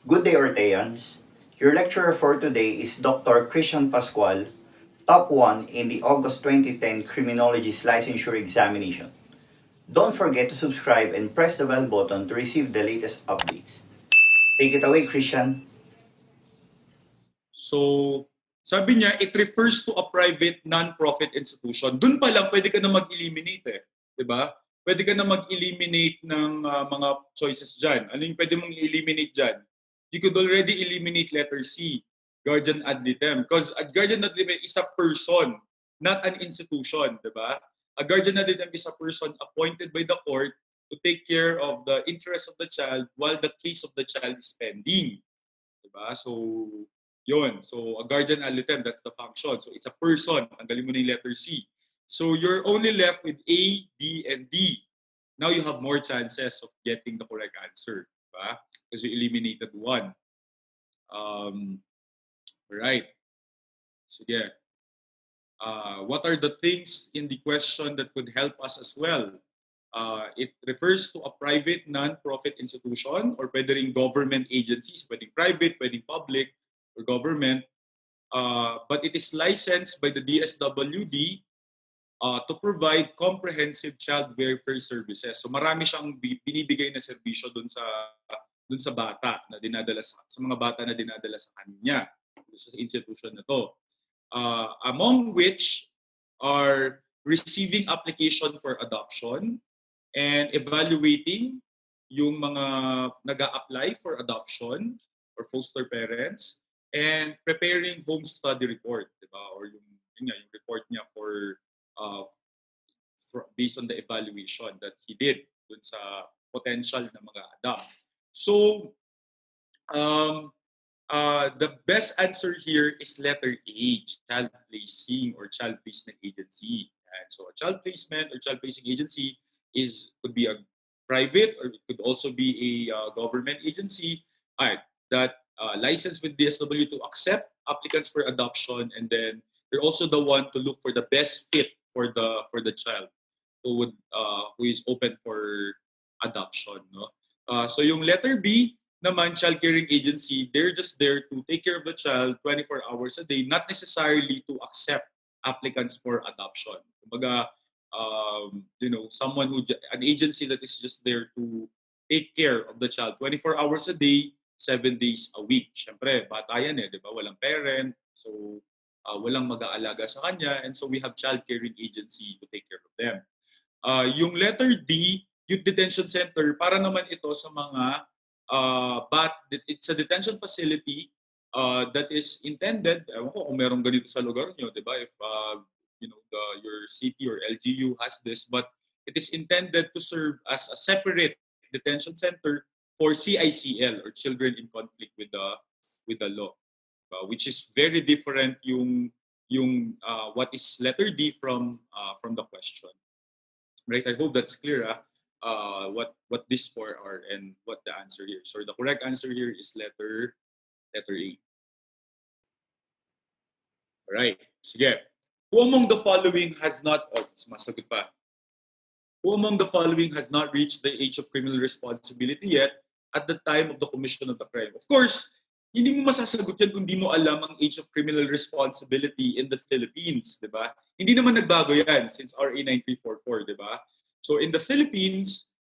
Good day, Orteans. Your lecturer for today is Dr. Christian Pascual, top 1 in the August 2010 Criminologist Licensure examination. Don't forget to subscribe and press the bell button to receive the latest updates. Take it away, Christian. So, sabi niya, it refers to a private non-profit institution. Doon pa lang, pwede ka na mag-eliminate eh. Diba? Pwede ka na mag-eliminate ng mga choices dyan. Ano yung pwede mong eliminate dyan? You could already eliminate letter C, guardian ad litem. Because a guardian ad litem is a person, not an institution. Diba? A guardian ad litem is a person appointed by the court to take care of the interests of the child while the case of the child is pending. Diba? So, yun. So, a guardian ad litem, that's the function. So, it's a person. Tanggalin mo na yung letter C. So, you're only left with A, D, and D. Now, you have more chances of getting the correct answer. Diba? Because you eliminated one. Right. Sige. What are the things in the question that could help us as well? It refers to a private non-profit institution or pwede ring government agencies, pwedeng private, pwedeng public, or government. But it is licensed by the DSWD to provide comprehensive child welfare services. So marami siyang binibigay na serbisyo dun sa bata na dinadala sa mga bata na dinadala sa kanya sa institution na to. Among which are receiving application for adoption and evaluating yung mga nag-a-apply for adoption or foster parents and preparing home study report, di ba? Or yung report niya based on the evaluation that he did dun sa potential na mga adopt. So, the best answer here is letter A, child placing or child placement agency. And so a child placement or child placing agency could be a private or it could also be a government agency that licensed with DSW to accept applicants for adoption, and then they're also the one to look for the best fit for the child who is open for adoption. No? So yung letter B naman, child caring agency, they're just there to take care of the child 24 hours a day, not necessarily to accept applicants for adoption. Kumbaga, an agency that is just there to take care of the child 24 hours a day, 7 days a week. Siyempre, bata yan di ba? Walang parent, so walang mag-aalaga sa kanya, and so we have child caring agency to take care of them. Yung letter D, youth detention center, para naman ito sa mga but it's a detention facility that is intended, ewan ko kung merong ganito sa lugar nyo, di ba? If your city or LGU has this, but it is intended to serve as a separate detention center for CICL or children in conflict with the law, which is very different yung what is letter D from the question. Right? I hope that's clear. What these four are and what the answer here. So the correct answer here is letter A. All right. Sige. Who among the following has not sumasagot pa. Who among the following has not reached the age of criminal responsibility yet at the time of the commission of the crime? Of course, hindi mo masasagot yan kung di mo alam ang age of criminal responsibility in the Philippines, di ba? Hindi naman nagbago yan since RA 9344, di ba? So in the Philippines,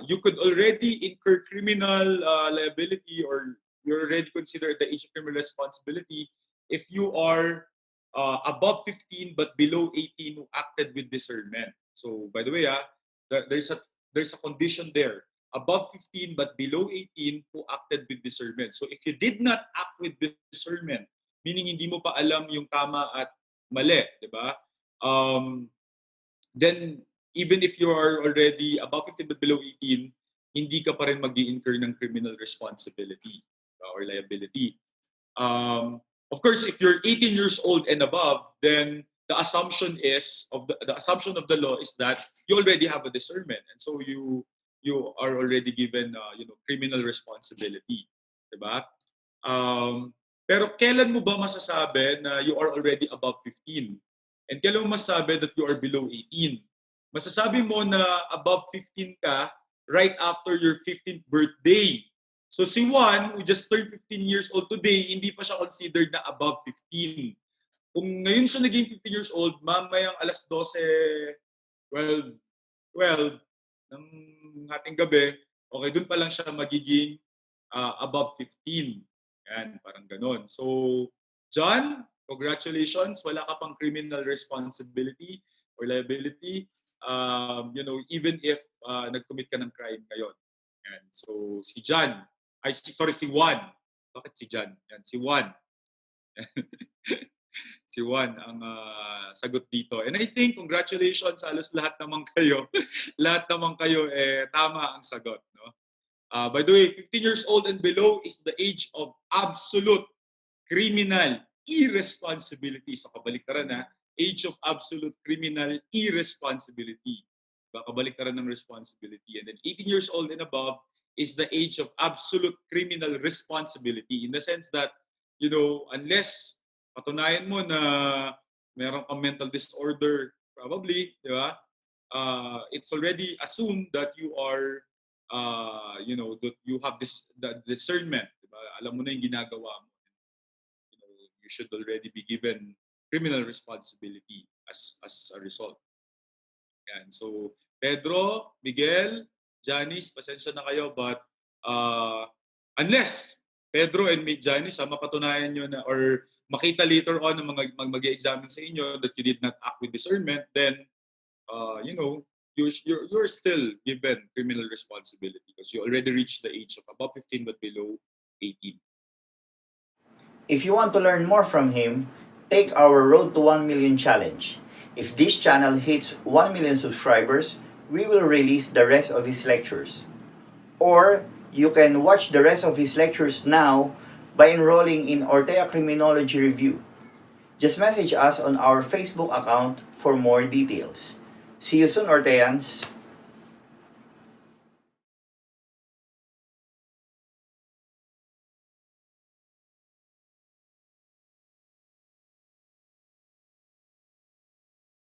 you could already incur criminal liability or you're already considered the age of criminal responsibility if you are above 15 but below 18 who acted with discernment. So by the way, there's a condition there. Above 15 but below 18 who acted with discernment. So if you did not act with discernment, meaning hindi mo pa alam yung tama at mali, di ba? Then even if you are already above 15 but below 18, hindi ka pa rin mag-i-incur ng criminal responsibility or liability. Of course, if you're 18 years old and above, then the assumption of the law is that you already have a discernment, and so you are already given criminal responsibility, diba? Pero kailan mo ba masasabi na you are already above 15? And kailan mo masasabi that you are below 18? Masasabi mo na above 15 ka right after your 15th birthday. So si Juan, who just turned 15 years old today, hindi pa siya considered na above 15. Kung ngayon siya naging 15 years old, mamayang alas 12, 12, 12 ng ating gabi, okay, dun pa lang siya magiging above 15. Yan, parang ganon. So, John, congratulations. Wala ka pang criminal responsibility or liability. Even if nag-commit ka ng crime ngayon. Yan. So, si John, si Juan. Bakit si John? Yan, si Juan. Si Juan ang sagot dito. And I think, congratulations, halos lahat naman kayo. Lahat naman kayo, tama ang sagot. No? By the way, 15 years old and below is the age of absolute criminal irresponsibility. So kabaliktaran na, age of absolute criminal irresponsibility. Kabaliktaran ng responsibility. And then 18 years old and above is the age of absolute criminal responsibility in the sense that, unless patunayan mo na meron kang mental disorder, probably, di ba? It's already assumed that you are, that you have the discernment. Diba? Alam mo na yung ginagawa mo. You should already be given criminal responsibility as a result. Yan. So, Pedro, Miguel, Janice, pasensya na kayo, but unless Pedro and Janice, mapatunayan nyo na or makita later on ng mga mag-examine sa inyo that you did not act with discernment, then, you're still given criminal responsibility because you already reached the age of above 15 but below 18. If you want to learn more from him, take our Road to 1 Million challenge. If this channel hits 1 million subscribers, we will release the rest of his lectures. Or you can watch the rest of his lectures now by enrolling in Ortea Criminology Review. Just message us on our Facebook account for more details. See you soon, Orteans!